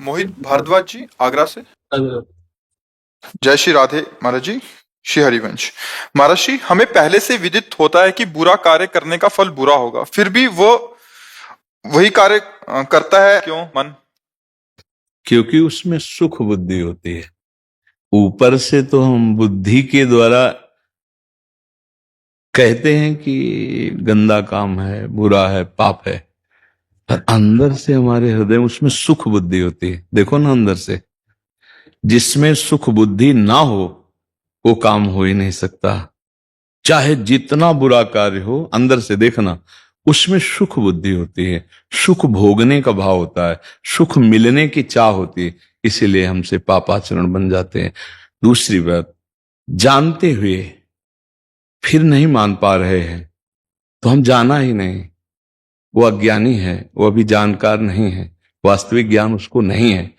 मोहित भारद्वाज जी आगरा से। अगर जय श्री राधे महाराज जी। श्री हरिवंश महाराज जी, हमें पहले से विदित होता है कि बुरा कार्य करने का फल बुरा होगा, फिर भी वो वही कार्य करता है क्यों मन? क्योंकि उसमें सुख बुद्धि होती है। ऊपर से तो हम बुद्धि के द्वारा कहते हैं कि गंदा काम है, बुरा है, पाप है, पर अंदर से हमारे हृदय में उसमें सुख बुद्धि होती है। देखो ना, अंदर से जिसमें सुख बुद्धि ना हो वो काम हो ही नहीं सकता। चाहे जितना बुरा कार्य हो, अंदर से देखना उसमें सुख बुद्धि होती है, सुख भोगने का भाव होता है, सुख मिलने की चाह होती है, इसीलिए हमसे पापाचरण बन जाते हैं। दूसरी बात, जानते हुए फिर नहीं मान पा रहे हैं तो हम जाना ही नहीं। वो अज्ञानी है, वो अभी जानकार नहीं है, वास्तविक ज्ञान उसको नहीं है।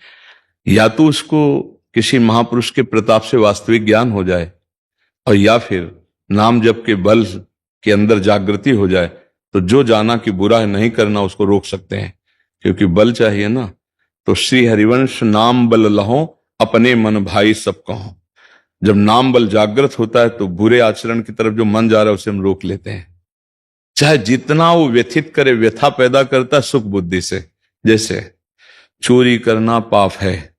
या तो उसको किसी महापुरुष के प्रताप से वास्तविक ज्ञान हो जाए, और या फिर नाम जप के बल के अंदर जागृति हो जाए, तो जो जाना कि बुरा है नहीं करना उसको रोक सकते हैं, क्योंकि बल चाहिए ना। तो श्री हरिवंश नाम बल लहो अपने मन भाई सब कहो। जब नाम बल जागृत होता है तो बुरे आचरण की तरफ जो मन जा रहा है उसे हम रोक लेते हैं, चाहे जितना वो व्यथित करे, व्यथा पैदा करता है सुख बुद्धि से। जैसे चोरी करना पाप है,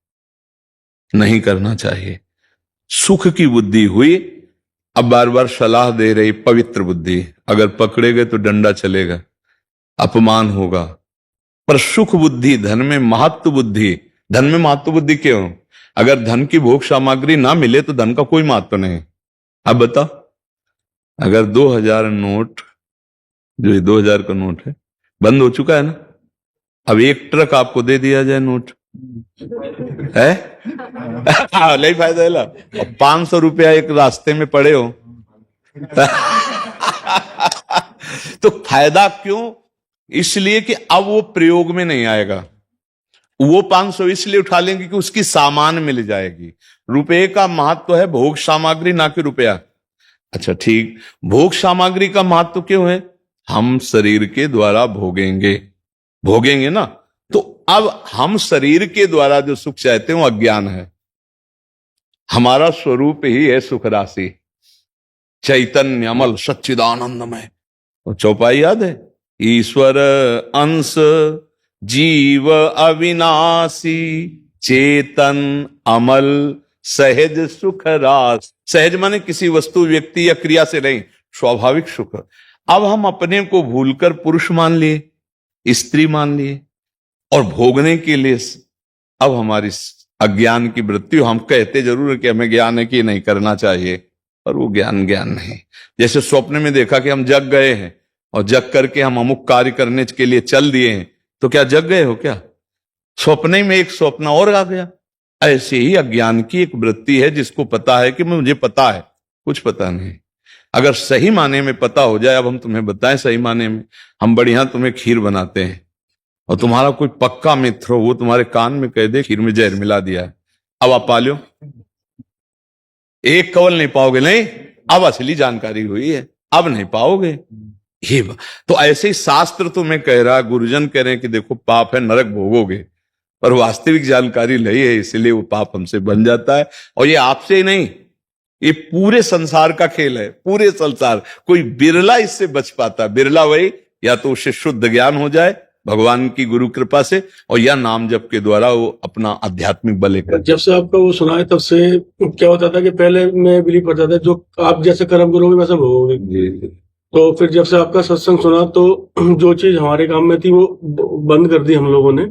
नहीं करना चाहिए, सुख की बुद्धि हुई। अब बार बार सलाह दे रही पवित्र बुद्धि, अगर पकड़े गए तो डंडा चलेगा, अपमान होगा। पर सुख बुद्धि, धन में महत्व बुद्धि, धन में महत्व बुद्धि क्यों? अगर धन की भोग सामग्री ना मिले तो धन का कोई महत्व नहीं। अब बताओ, अगर 2000 नोट, जो ये 2000 का नोट है, बंद हो चुका है ना, अब एक ट्रक आपको दे दिया जाए नोट है नहीं फायदा है। 500 रुपया एक रास्ते में पड़े हो तो फायदा क्यों? इसलिए कि अब वो प्रयोग में नहीं आएगा। वो 500 इसलिए उठा लेंगे कि उसकी सामान मिल जाएगी। रुपए का महत्व है भोग सामग्री, ना कि रुपया। अच्छा ठीक, भोग सामग्री का महत्व क्यों है? हम शरीर के द्वारा भोगेंगे ना। तो अब हम शरीर के द्वारा जो सुख चाहते हैं वो अज्ञान है। हमारा स्वरूप ही है सुख राशि, चैतन्य अमल सच्चिदानंदमय। वो चौपाई याद है? ईश्वर अंश जीव अविनाशी, चेतन अमल सहज सुख रास। सहज माने किसी वस्तु, व्यक्ति या क्रिया से नहीं, स्वाभाविक सुख। अब हम अपने को भूलकर पुरुष मान लिए, स्त्री मान लिए, और भोगने के लिए अब हमारी अज्ञान की वृत्ति। हम कहते जरूर है कि हमें ज्ञान है कि नहीं करना चाहिए, पर वो ज्ञान नहीं। जैसे स्वप्न में देखा कि हम जग गए हैं और जग करके हम अमुक कार्य करने के लिए चल दिए हैं, तो क्या जग गए हो क्या? स्वप्न में एक स्वप्न और आ गया। ऐसे ही अज्ञान की एक वृत्ति है जिसको पता है कि मुझे पता है, कुछ पता नहीं। अगर सही माने में पता हो जाए, अब हम तुम्हें बताएं सही माने में, हम बढ़िया तुम्हें खीर बनाते हैं और तुम्हारा कोई पक्का मित्र हो, वो तुम्हारे कान में कह दे खीर में जहर मिला दिया है, अब आप पा लो, एक कवल नहीं पाओगे। नहीं, अब असली जानकारी हुई है, अब नहीं पाओगे। ये तो ऐसे ही शास्त्र तुम्हें कह रहा, गुरुजन कह रहे हैं कि देखो पाप है, नरक भोगोगे, पर वास्तविक जानकारी नहीं है, इसलिए वो पाप हमसे बन जाता है। और ये आपसे ही नहीं, ये पूरे संसार का खेल है, पूरे संसार। कोई बिरला इससे बच पाता, बिरला वही, या तो उससे शुद्ध ज्ञान हो जाए भगवान की गुरु कृपा से, और या नाम जप के द्वारा वो अपना आध्यात्मिक बल कर। जब से आपका वो सुना है तब से क्या होता था कि पहले मैं बिलीव करता था जो आप जैसे कर्म करोगे वैसा भोगोगे। तो फिर जब से आपका सत्संग सुना तो जो चीज हमारे काम में थी वो बंद कर दी हम लोगों ने।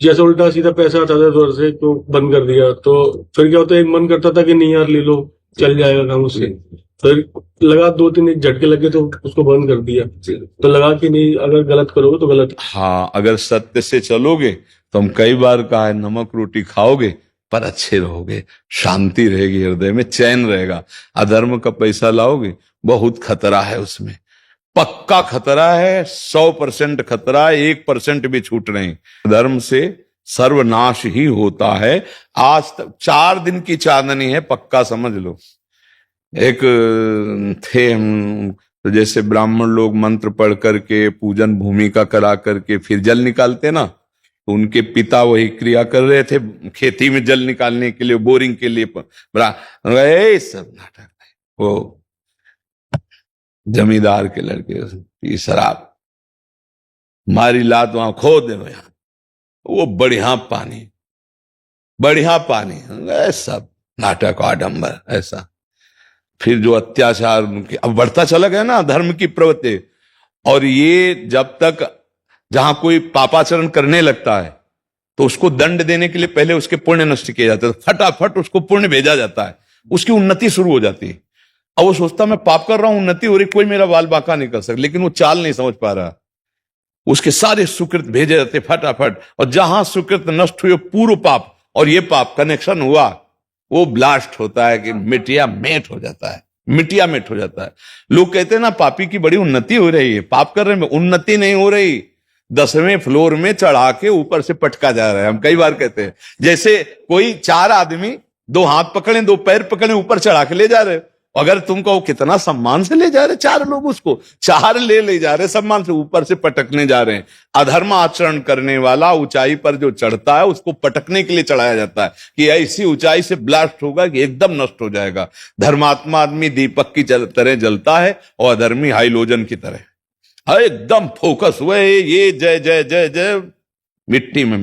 जैसे उल्टा सीधा पैसा आता था जोर से तो बंद कर दिया। तो फिर क्या होता है, एक मन करता था कि नहीं यार ले लो, चल जाएगा काम उससे। फिर लगा 2-3 झटके लगे तो उसको बंद कर दिया। तो लगा कि नहीं, अगर गलत करोगे तो गलत। हाँ, अगर सत्य से चलोगे तो हम कई बार कहा है, नमक रोटी खाओगे पर अच्छे रहोगे, शांति रहेगी हृदय में, चैन रहेगा। अधर्म का पैसा लाओगे, बहुत खतरा है उसमें, पक्का खतरा है, 100% खतरा है, 1% भी छूट नहीं। धर्म से सर्वनाश ही होता है। आज तक 4 दिन की चांदनी है, पक्का समझ लो। एक थे हम, तो जैसे ब्राह्मण लोग मंत्र पढ़ करके पूजन भूमि का करा करके फिर जल निकालते ना, तो उनके पिता वही क्रिया कर रहे थे, खेती में जल निकालने के लिए, बोरिंग के लिए सब नाटक। वो जमींदार के लड़के पी शराब, मारी लात वहां खो दे, वो बढ़िया पानी सब नाटक आडंबर ऐसा। फिर जो अत्याचार उनके अब बढ़ता चला गया ना, धर्म की प्रवृत्ति। और ये जब तक जहां कोई पापाचरण करने लगता है तो उसको दंड देने के लिए पहले उसके पुण्य नष्ट किए जाते हैं, फटाफट उसको पुण्य भेजा जाता है, उसकी उन्नति शुरू हो जाती है। अब वो सोचता मैं पाप कर रहा हूं, उन्नति हो रही, कोई मेरा बाल बाका नहीं कर सकता, लेकिन वो चाल नहीं समझ पा रहा। उसके सारे सुकृत भेजे जाते फटाफट, और जहां सुकृत नष्ट हुए, पूर्व पाप और ये पाप कनेक्शन हुआ, वो ब्लास्ट होता है कि मिटिया मेट हो जाता है, मिटिया मेट हो जाता है। लोग कहते हैं ना पापी की बड़ी उन्नति हो रही है, पाप कर रहे हैं, उन्नति नहीं हो रही, 10वें फ्लोर में चढ़ा के ऊपर से पटका जा रहा है। हम कई बार कहते हैं जैसे कोई 4 आदमी 2 हाथ पकड़े 2 पैर पकड़े ऊपर चढ़ा के ले जा रहे, अगर तुम कहो कितना सम्मान से ले जा रहे, 4 लोग उसको 4 ले जा रहे सम्मान से, ऊपर से पटकने जा रहे हैं। अधर्म आचरण करने वाला ऊंचाई पर जो चढ़ता है उसको पटकने के लिए चढ़ाया जाता है कि ऐसी ऊंचाई से ब्लास्ट होगा कि एकदम नष्ट हो जाएगा। धर्मात्मा आदमी दीपक की तरह जलता है और अधर्मी हाइलोजन की तरह एकदम फोकस हुए, ये जय जय जय जय, मिट्टी में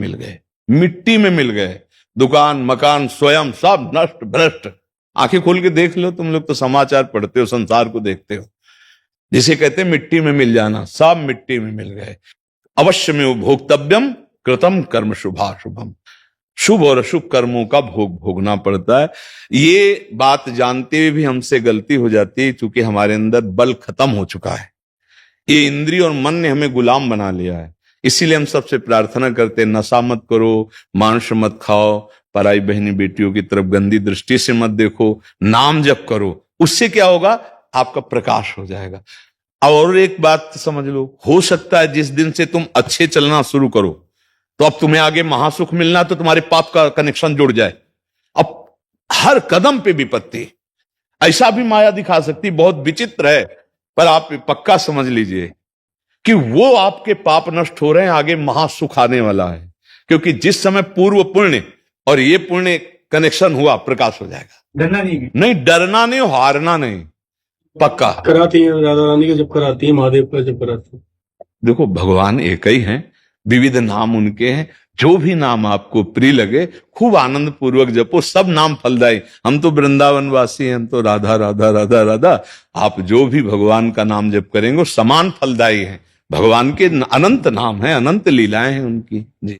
मिल गए। दुकान मकान स्वयं सब नष्ट भ्रष्ट। आंखें खोल के देख लो, तुम लोग तो समाचार पढ़ते हो, संसार को देखते हो, जिसे कहते हैं मिट्टी में मिल जाना, सब मिट्टी में मिल गए। अवश्य में भोक्तव्यम कृतम कर्म शुभाशुभम, शुभ और अशुभ कर्मों का भोगना पड़ता है। ये बात जानते हुए भी हमसे गलती हो जाती है, क्योंकि हमारे अंदर बल खत्म हो चुका है। ये इंद्रिय और मन ने हमें गुलाम बना लिया है। इसीलिए हम सबसे प्रार्थना करते हैं, नशा मत करो, मांस मत खाओ, पराई बहनी बेटियों की तरफ गंदी दृष्टि से मत देखो, नाम जप करो। उससे क्या होगा, आपका प्रकाश हो जाएगा। और एक बात समझ लो, हो सकता है जिस दिन से तुम अच्छे चलना शुरू करो तो अब तुम्हें आगे महासुख मिलना, तो तुम्हारे पाप का कनेक्शन जुड़ जाए। अब हर कदम पे विपत्ति, ऐसा भी माया दिखा सकती, बहुत विचित्र है, पर आप पक्का समझ लीजिए कि वो आपके पाप नष्ट हो रहे हैं, आगे महासुख आने वाला है। क्योंकि जिस समय पूर्व पुण्य और ये पुण्य कनेक्शन हुआ, प्रकाश हो जाएगा। डरना नहीं, डरना नहीं, हारना नहीं, पक्का कराती है राधा रानी का जब कराती है, महादेव का जब कराती है। देखो भगवान एक ही हैं, विविध नाम उनके हैं। जो भी नाम आपको प्रिय लगे खूब आनंद पूर्वक जपो, सब नाम फलदायी। हम तो वृंदावन वासी हैं, हम तो राधा राधा राधा राधा। आप जो भी भगवान का नाम जप करेंगे समान फलदायी है। भगवान के अनंत नाम है, अनंत लीलाएं हैं उनकी। जी।